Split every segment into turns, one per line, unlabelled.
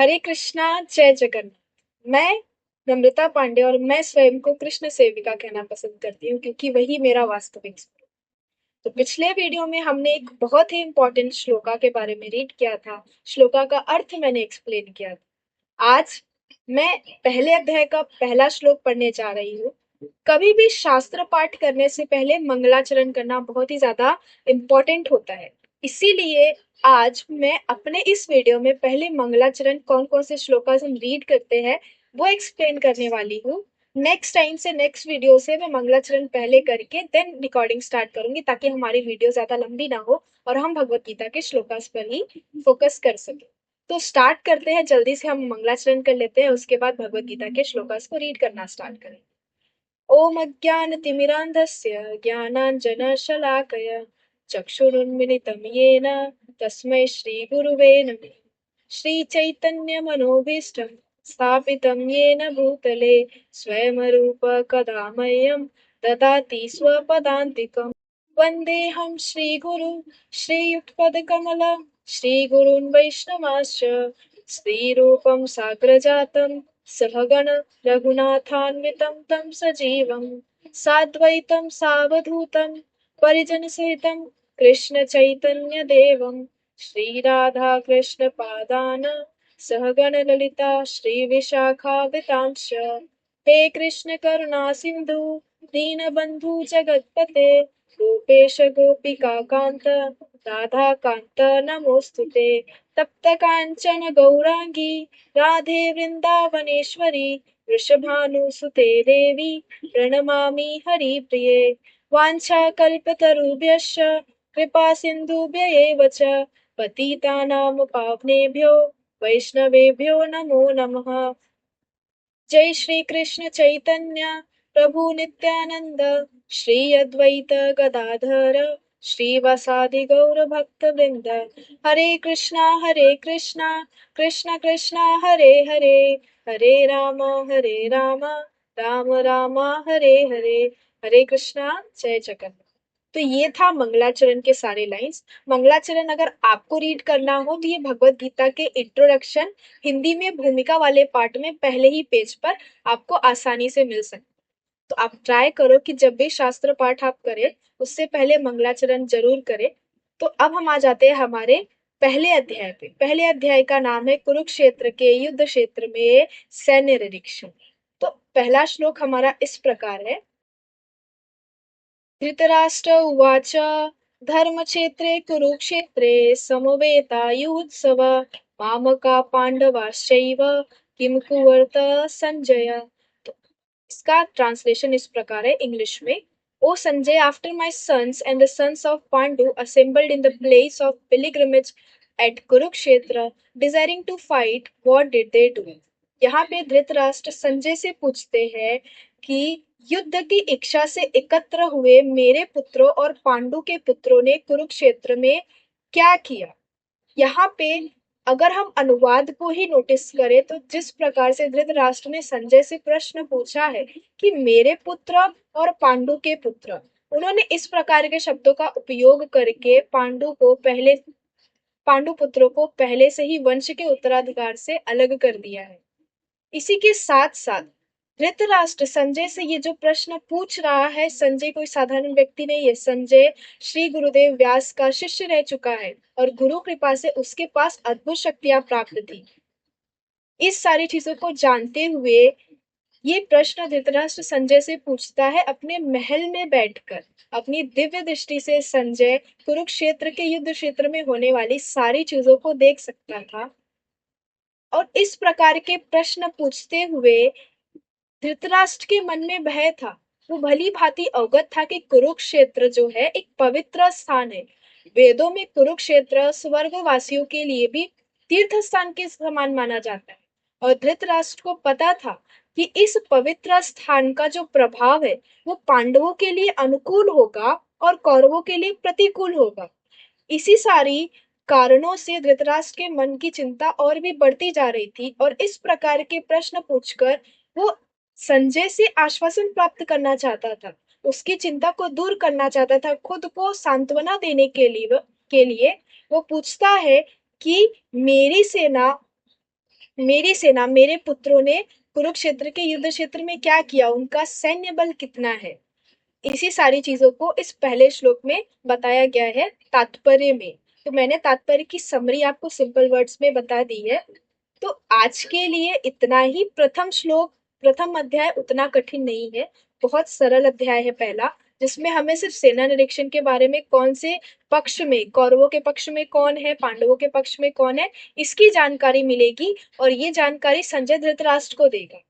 हरे कृष्णा, जय जगन्नाथ। मैं नम्रता पांडे और मैं स्वयं को कृष्ण सेविका कहना पसंद करती हूँ क्योंकि वही मेरा वास्तविक स्वरूप। तो पिछले वीडियो में हमने एक बहुत ही इंपॉर्टेंट श्लोका के बारे में रीड किया था। श्लोका का अर्थ मैंने एक्सप्लेन किया था। आज मैं पहले अध्याय का पहला श्लोक पढ़ने जा रही हूँ। कभी भी शास्त्र पाठ करने से पहले मंगलाचरण करना बहुत ही ज्यादा इम्पोर्टेंट होता है। इसीलिए आज मैं अपने इस वीडियो में पहले मंगलाचरण कौन कौन से श्लोका हम रीड करते हैं वो एक्सप्लेन करने वाली हूँ। नेक्स्ट टाइम से नेक्स्ट वीडियो से मैं मंगलाचरण पहले करके देन रिकॉर्डिंग स्टार्ट करूंगी ताकि हमारी वीडियो ज्यादा लंबी ना हो और हम भगवत गीता के श्लोकास पर ही फोकस कर सके। तो स्टार्ट करते हैं, जल्दी से हम मंगलाचरण कर लेते हैं, उसके बाद भगवत गीता के श्लोकास को रीड करना स्टार्ट करें। ओम अज्ञानतिमिरान्धस्य ज्ञानाञ्जनशलाकया चक्षुरुन्मिलितं येन तस्मै श्रीगुरुवे नमः। श्रीचैतन्यमनोभीष्टं स्थापितं येन भूतले स्वयं रूप कदा मह्यं ददाति स्वपदान्तिकम्। वन्देऽहं श्रीगुरु श्रीयुक्तपदकमलं श्रीगुरून् वैष्णवांश्च श्रीरूपं साग्रजातं सहगण रघुनाथान्वितं तं सजीवं साद्वैतं सावधूतं परिजनसहितं कृष्णचैतन्यदेवं श्रीराधाकृष्णपादान् सहगण ललिता श्रीविशाखान्वितांश्च। हे कृष्ण करुणा सिन्धु दीनबन्धु जगत्पते गोपेश गोपिकान्त राधाकान्त नमोऽस्तुते। तप्त काञ्चन गौराङ्गी राधे वृन्दावनेश्वरी वृषभानुसुते देवी प्रणमामि हरिप्रिये। वाञ्छाकल्पतरुभ्यश्च कृपा सिन्धुभ्य एव च पतितानां पावनेभ्यो वैष्णवेभ्यो नमो नमः। जय श्री कृष्ण चैतन्य प्रभु नित्यानंद श्री अद्वैत गदाधर श्रीवासादि गौर भक्त वृंद। हरे कृष्णा कृष्ण कृष्णा हरे हरे, हरे राम राम राम हरे हरे। हरे कृष्णा, जय जगन्नाथ। तो ये था मंगलाचरण के सारे लाइंस। मंगलाचरण अगर आपको रीड करना हो तो ये भगवत गीता के इंट्रोडक्शन हिंदी में भूमिका वाले पार्ट में पहले ही पेज पर आपको आसानी से मिल सकता है। तो आप ट्राई करो कि जब भी शास्त्र पाठ आप करें उससे पहले मंगलाचरण जरूर करें। तो अब हम आ जाते हैं हमारे पहले अध्याय पे। पहले अध्याय का नाम है कुरुक्षेत्र के युद्ध क्षेत्र में सैन्य निरीक्षण। तो पहला श्लोक हमारा इस प्रकार है। धृतराष्ट्र उवाच धर्मक्षेत्रे कुरुक्षेत्रे समवेतायुत्सव मामका पांडवाश्चैव किम कुर्वत संजय। तो इसका ट्रांसलेशन इस प्रकार है इंग्लिश में। O Sanjay, after my sons and the sons of Pandu assembled in the place of pilgrimage at Kurukshetra desiring to fight, what did they do. यहाँ पे धृतराष्ट्र संजय से पूछते हैं कि युद्ध की इच्छा से एकत्र हुए मेरे पुत्रों और पांडु के पुत्रों ने कुरुक्षेत्र में क्या किया। यहाँ पे अगर हम अनुवाद को ही नोटिस करें तो जिस प्रकार से धृतराष्ट्र ने संजय से प्रश्न पूछा है कि मेरे पुत्र और पांडु के पुत्र, उन्होंने इस प्रकार के शब्दों का उपयोग करके पांडु पुत्रों को पहले से ही वंश के उत्तराधिकार से अलग कर दिया है। इसी के साथ साथ धृतराष्ट्र संजय से ये जो प्रश्न पूछ रहा है, संजय कोई साधारण व्यक्ति नहीं है। संजय श्री गुरुदेव व्यास का शिष्य रह चुका है और गुरु कृपा से उसके पास अद्भुत शक्तियां प्राप्त थी। इस सारी चीजों को जानते हुए ये प्रश्न धृतराष्ट्र संजय से पूछता है अपने महल में बैठकर। अपनी दिव्य दृष्टि से संजय कुरुक्षेत्र के युद्ध क्षेत्र में होने वाली सारी चीजों को देख सकता था और इस प्रकार के प्रश्न पूछते हुए धृतराष्ट्र के मन में भय था। वो भली भांति अवगत था कि कुरुक्षेत्र जो है एक पवित्र स्थान है। वेदों में कुरुक्षेत्र स्वर्गवासियों के लिए भी तीर्थ स्थान के समान माना जाता है और धृतराष्ट्र को पता था कि इस पवित्र स्थान का जो प्रभाव है वो पांडवों के लिए अनुकूल होगा और कौरवों के लिए प्रतिकूल होगा। इसी सारी कारणों से धृतराष्ट्र के मन की चिंता और भी बढ़ती जा रही थी और इस प्रकार के प्रश्न पूछकर वो संजय से आश्वासन प्राप्त करना चाहता था, उसकी चिंता को दूर करना चाहता था, खुद को सांत्वना देने के लिए वो पूछता है कि मेरी सेना मेरी सेना, मेरे पुत्रों ने कुरुक्षेत्र के युद्ध क्षेत्र में क्या किया, उनका सैन्य बल कितना है। इसी सारी चीजों को इस पहले श्लोक में बताया गया है तात्पर्य में। तो मैंने तात्पर्य की समरी आपको सिंपल वर्ड्स में बता दी है। तो आज के लिए इतना ही। प्रथम श्लोक, प्रथम अध्याय उतना कठिन नहीं है, बहुत सरल अध्याय है पहला, जिसमें हमें सिर्फ सेना निरीक्षण के बारे में, कौन से पक्ष में, कौरवों के पक्ष में कौन है, पांडवों के पक्ष में कौन है, इसकी जानकारी मिलेगी। और ये जानकारी संजय धृतराष्ट्र को देगा।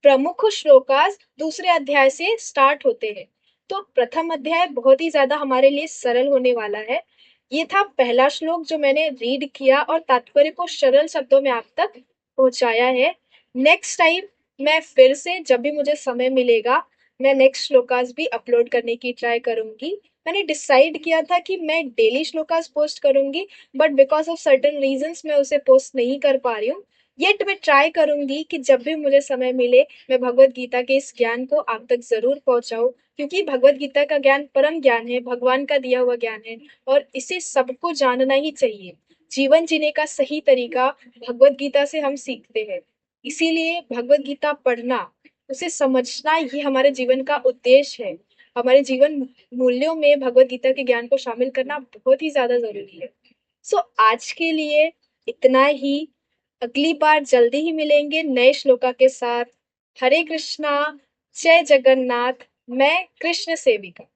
प्रमुख श्लोकास दूसरे अध्याय से स्टार्ट होते हैं। तो प्रथम अध्याय बहुत ही ज्यादा हमारे लिए सरल होने वाला है। ये था पहला श्लोक जो मैंने रीड किया और तात्पर्य को सरल शब्दों में आप तक पहुंचाया है। नेक्स्ट टाइम मैं फिर से, जब भी मुझे समय मिलेगा, मैं नेक्स्ट श्लोकास भी अपलोड करने की ट्राई करूंगी। मैंने डिसाइड किया था कि मैं डेली श्लोकास पोस्ट करूंगी, but because of certain reasons मैं उसे पोस्ट नहीं कर पा रही हूँ। येट मैं ट्राई करूंगी कि जब भी मुझे समय मिले मैं भगवत गीता के इस ज्ञान को आप तक जरूर पहुंचाऊं, क्योंकि भगवत गीता का ज्ञान परम ज्ञान है, भगवान का दिया हुआ ज्ञान है, और इसे सबको जानना ही चाहिए। जीवन जीने का सही तरीका भगवत गीता से हम सीखते हैं। इसीलिए भगवत गीता पढ़ना, उसे समझना, ये हमारे जीवन का उद्देश्य है। हमारे जीवन मूल्यों में भगवत गीता के ज्ञान को शामिल करना बहुत ही ज्यादा जरूरी है। सो आज के लिए इतना ही। अगली बार जल्दी ही मिलेंगे नए श्लोका के साथ। हरे कृष्णा, जय जगन्नाथ। मैं कृष्ण सेविका।